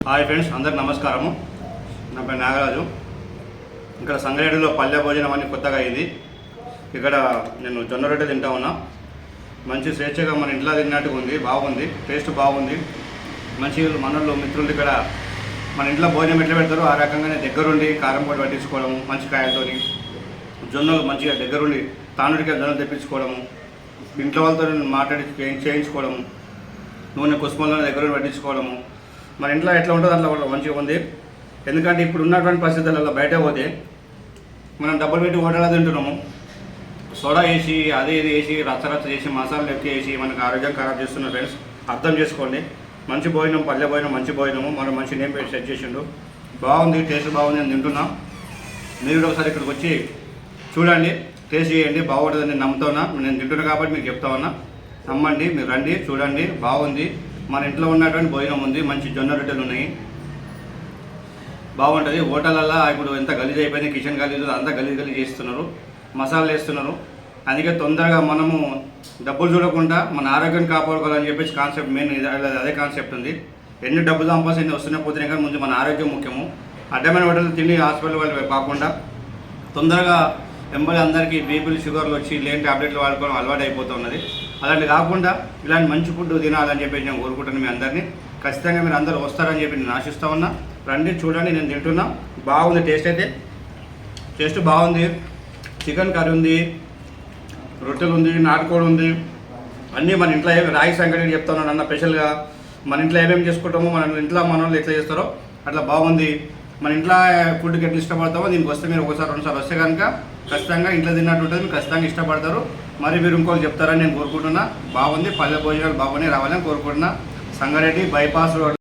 Hi friends, అందరికి నమస్కారము. నా పేరు నాగరాజు. ఇక్కడ సంగారెడ్డిలో పల్లె భోజనం అని కొత్తగా అయింది. ఇక్కడ నేను జొన్న రొట్టె తింటా ఉన్నా. మంచి స్వేచ్ఛగా మన ఇంట్లో తిన్నట్టుగా ఉంది, బాగుంది, టేస్ట్ బాగుంది. మంచి మనోళ్ళు మిత్రులు ఇక్కడ మన ఇంట్లో భోజనం ఎట్లా పెడతారో ఆ రకంగానే దగ్గరుండి కారం పొడి పట్టించుకోవడము, మంచి కాయలతో జొన్నలు మంచిగా దగ్గరుండి తానుడికి జొన్నలు తెప్పించుకోవడము, ఇంట్లో వాళ్ళతో మాట్లాడి చేయించుకోవడము, నూనె కుసుమలను దగ్గరుండి పట్టించుకోవడము. మన ఇంట్లో ఎట్లా ఉంటుందో అట్లా మంచిగా ఉంది. ఎందుకంటే ఇప్పుడు ఉన్నటువంటి పరిస్థితులలో బయట పోతే మనం డబ్బులు పెట్టి హోటల్లో తింటున్నాము. సోడా వేసి అది ఇది వేసి రచ్చరచ్చ చేసి మసాలాలు ఎక్కువ వేసి మనకు ఆరోగ్యం ఖరాబ్ చేస్తున్నారు. ఫ్రెండ్స్, అర్థం చేసుకోండి. మంచి భోజనం, పల్లె భోజనం, మంచి భోజనము. మనం మంచి నేమ్ పెట్టి సెట్ చేసిండు, బాగుంది, టేస్ట్ బాగుంది. నేను తింటున్నాం. మీరు కూడా ఒకసారి ఇక్కడికి వచ్చి చూడండి, టేస్ట్ చేయండి, బాగుంటుందని నేను నమ్ముతున్నా. నేను తింటున్నా కాబట్టి మీకు చెప్తా ఉన్నా. నమ్మండి, మీరు రండి, చూడండి, బాగుంది. మన ఇంట్లో ఉన్నటువంటి భోజనం ఉంది, మంచి జొన్న రొట్టెలు ఉన్నాయి, బాగుంటుంది. హోటళ్ళల్లో ఇప్పుడు ఎంత గలీజ్ అయిపోయింది, కిచెన్ గలీజ్ అంతా గలీజ్ చేస్తున్నారు, మసాలాలు వేస్తున్నారు. అందుకే తొందరగా మనము డబ్బులు చూడకుండా మన ఆరోగ్యాన్ని కాపాడుకోవాలని చెప్పేసి కాన్సెప్ట్ మెయిన్ అదే కాన్సెప్ట్ ఉంది. ఎన్ని డబ్బులు సంపాదించి ఎన్ని వస్తున్నాయి పోతున్నాయి కానీ ముందు మన ఆరోగ్యం ముఖ్యము. అడ్డమైన హోటల్ తిని హాస్పిటల్ వాళ్ళు కాకుండా తొందరగా ఎంబడి అందరికీ బీపీలు షుగర్లు వచ్చి లేని టాబ్లెట్లు వాడుకోవడం అలవాటు అయిపోతున్నది. అలాంటి కాకుండా ఇలాంటి మంచి ఫుడ్ తినాలని చెప్పేసి నేను కోరుకుంటున్నాను. మీ అందరినీ ఖచ్చితంగా మీరు అందరూ వస్తారని చెప్పి నేను ఆశిస్తూ ఉన్నా. రండి, చూడండి, నేను తింటున్నా, బాగుంది. టేస్ట్ బాగుంది. చికెన్ కర్రీ ఉంది, రొట్టెలు ఉంది, నాటుకోడి ఉంది, అన్నీ మన ఇంట్లో రాగి సంగటి చెప్తా ఉన్నాను అన్న. స్పెషల్గా మన ఇంట్లో ఏమేమి చేసుకుంటామో మన ఇంట్లో మన వాళ్ళు ఎట్లా చేస్తారో అట్లా బాగుంది. మన ఇంట్లో ఫుడ్కి ఎట్లా ఇష్టపడతామో దీనికి వస్తే మీరు ఒకసారి రెండుసార్లు వస్తే కనుక ఖచ్చితంగా ఇంట్లో తిన్నట్టు ఉంటుంది, మీరు ఖచ్చితంగా ఇష్టపడతారు. మరి మీరు ఇంకోటి చెప్తారని నేను కోరుకుంటున్నా. బాగుంది, పల్లె భోజనాలు బాగున్నాయి, రావాలని కోరుకుంటున్నా. Sangareddy bypass road